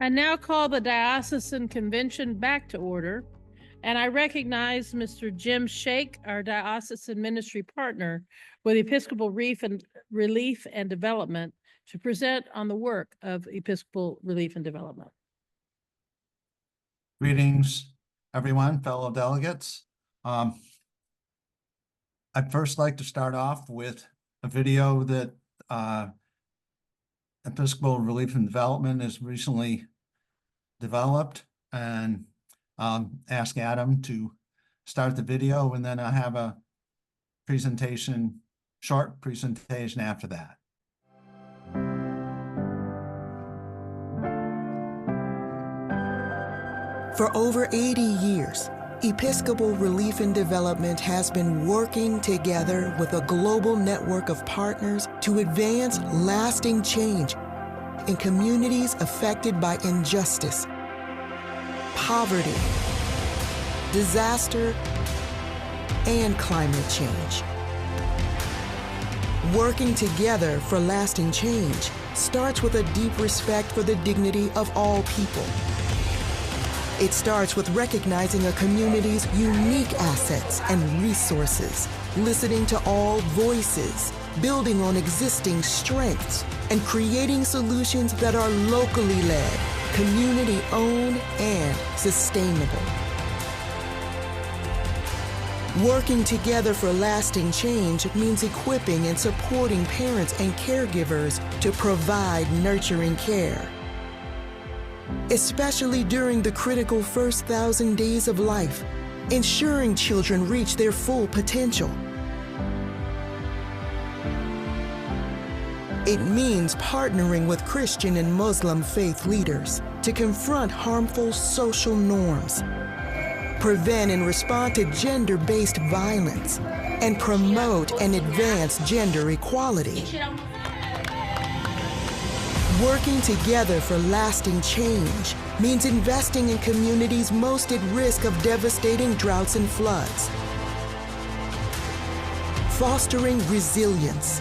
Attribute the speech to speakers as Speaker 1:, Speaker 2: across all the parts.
Speaker 1: I now call the Diocesan Convention back to order, and I recognize Mr. Jim Shake, our Diocesan Ministry Partner with Episcopal Relief and Development, to present on the work of Episcopal Relief and Development.
Speaker 2: Greetings, everyone, fellow delegates. I'd first like to start off with a video that Episcopal Relief and Development has recently developed, and ask Adam to start the video, and then I have a presentation, short presentation after that.
Speaker 3: For over 80 years, Episcopal Relief and Development has been working together with a global network of partners to advance lasting change in communities affected by injustice, poverty, disaster, and climate change. Working together for lasting change starts with a deep respect for the dignity of all people. It starts with recognizing a community's unique assets and resources, listening to all voices, building on existing strengths, and creating solutions that are locally led, community-owned, and sustainable. Working together for lasting change means equipping and supporting parents and caregivers to provide nurturing care, especially during the critical first 1,000 days of life, ensuring children reach their full potential. It means partnering with Christian and Muslim faith leaders to confront harmful social norms, prevent and respond to gender-based violence, and promote and advance gender equality. Working together for lasting change means investing in communities most at risk of devastating droughts and floods, fostering resilience,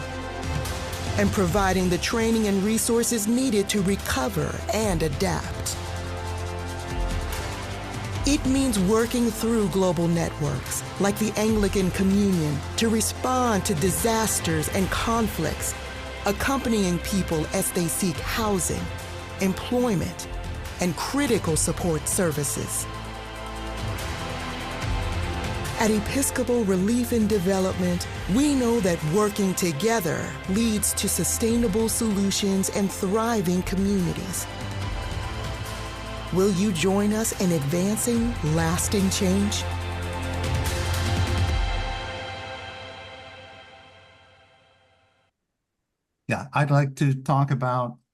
Speaker 3: and providing the training and resources needed to recover and adapt. It means working through global networks like the Anglican Communion to respond to disasters and conflicts, accompanying people as they seek housing, employment, and critical support services. At Episcopal Relief and Development, we know that working together leads to sustainable solutions and thriving communities. Will you join us in advancing lasting change?
Speaker 2: Yeah, I'd like to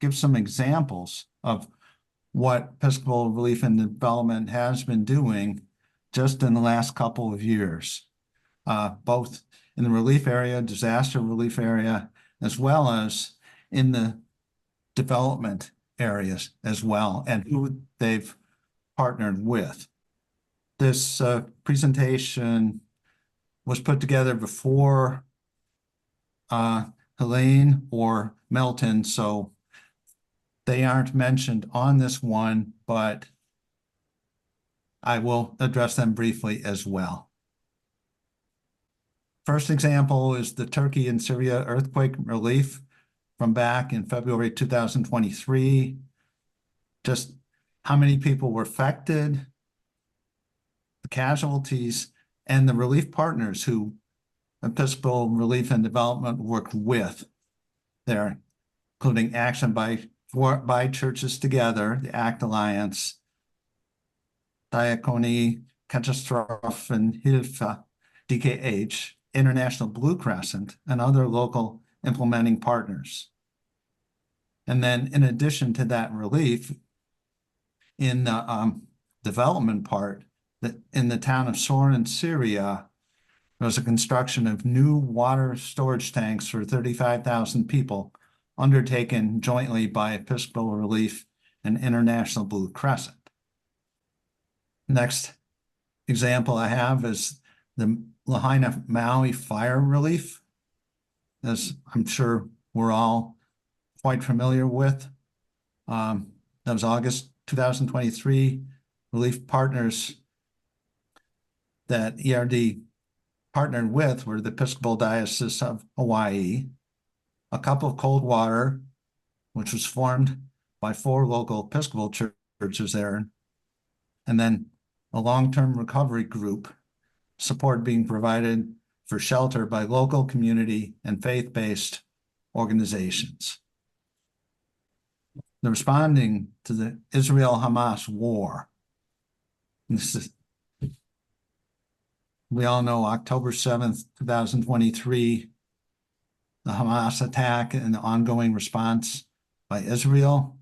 Speaker 2: give some examples of what Episcopal Relief and Development has been doing just in the last couple of years, both in the relief area, disaster relief area, as well as in the development areas as well, and who they've partnered with. This presentation was put together before Helene or Melton, so they aren't mentioned on this one, but I will address them briefly as well. First example is the Turkey and Syria earthquake relief from back in February 2023. Just how many people were affected, the casualties, and the relief partners who Episcopal Relief and Development worked with there, including Action by Churches Together, the ACT Alliance, Diaconie, Katastrophenhilfe, DKH, International Blue Crescent, and other local implementing partners. And then in addition to that relief, in the development part, in the town of Sorin, Syria, there was a construction of new water storage tanks for 35,000 people undertaken jointly by Episcopal Relief and International Blue Crescent. Next example I have is the Lahaina Maui fire relief, as I'm sure we're all quite familiar with. That was August 2023 relief partners that ERD partnered with were the Episcopal Diocese of Hawaii, a Cup of Cold Water, which was formed by 4 local Episcopal churches there, and then a long-term recovery group, support being provided for shelter by local community and faith-based organizations. They're responding to the Israel-Hamas war. We all know October 7th, 2023, the Hamas attack and the ongoing response by Israel.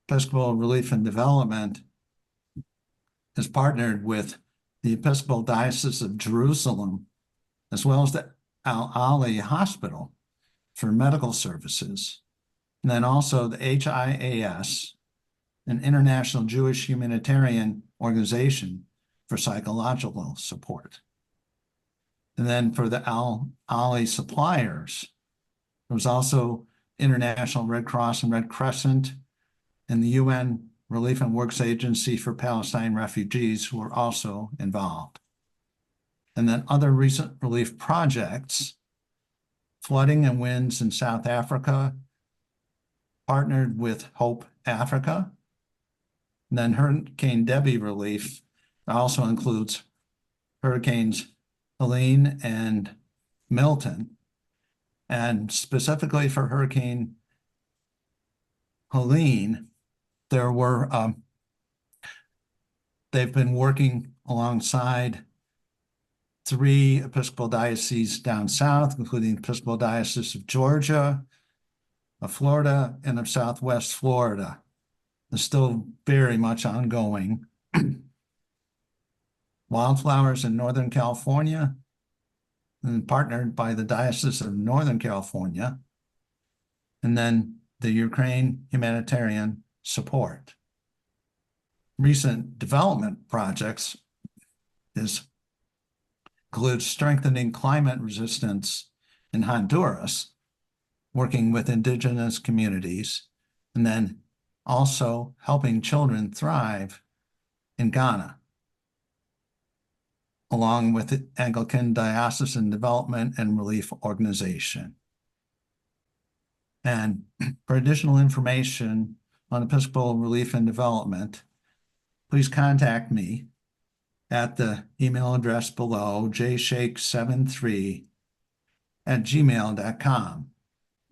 Speaker 2: Episcopal Relief and Development has partnered with the Episcopal Diocese of Jerusalem, as well as the Al-Ali Hospital for medical services, and then also the HIAS, an international Jewish humanitarian organization for psychological support. And then for the Al-Ali suppliers, there was also International Red Cross and Red Crescent and the UN Relief and Works Agency for Palestine refugees who were also involved. And then other recent relief projects, flooding and winds in South Africa, partnered with Hope Africa. And then Hurricane Debbie relief also includes Hurricanes Helene and Milton. And specifically for Hurricane Helene, there were, they've been working alongside 3 Episcopal dioceses down south, including the Episcopal Diocese of Georgia, of Florida, and of Southwest Florida. It's still very much ongoing. Wildflowers in Northern California, and partnered by the Diocese of Northern California, and then the Ukraine humanitarian support. Recent development projects include strengthening climate resistance in Honduras, working with indigenous communities, and then also helping children thrive in Ghana, along with the Anglican Diocesan Development and Relief Organization. And for additional information on Episcopal Relief and Development, please contact me at the email address below, jshake73@gmail.com.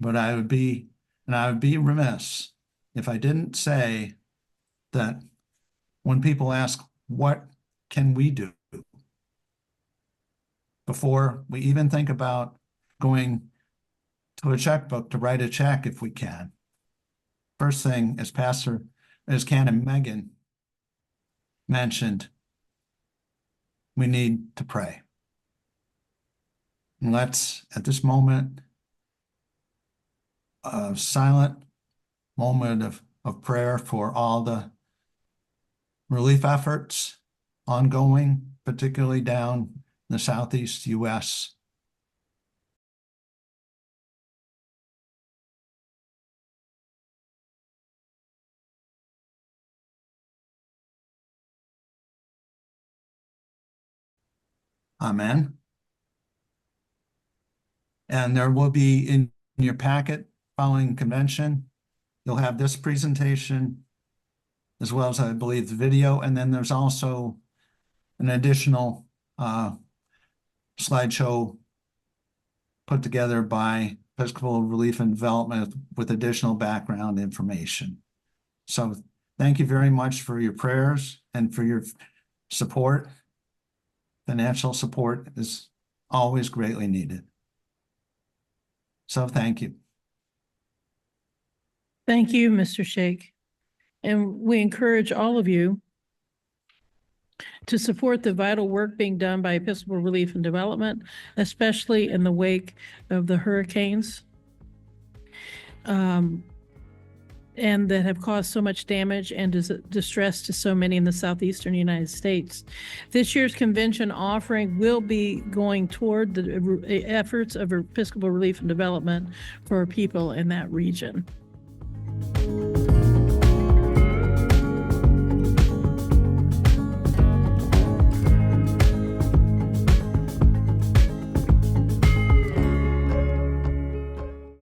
Speaker 2: But I would be remiss if I didn't say that when people ask, what can we do? Before we even think about going to a checkbook to write a check if we can. First thing, as Canon Megan mentioned, we need to pray. And let's, at this moment, a silent moment of prayer for all the relief efforts ongoing, particularly down in the Southeast U.S. Amen. And there will be in your packet following convention, you'll have this presentation, as well as I believe the video, and then there's also an additional slideshow put together by Episcopal Relief and Development with additional background information. So thank you very much for your prayers and for your support. Financial support is always greatly needed. So thank you.
Speaker 1: Thank you, Mr. Shake. And we encourage all of you to support the vital work being done by Episcopal Relief and Development, especially in the wake of the hurricanes and that have caused so much damage and distress to so many in the southeastern United States. This year's convention offering will be going toward the efforts of Episcopal Relief and Development for people in that region.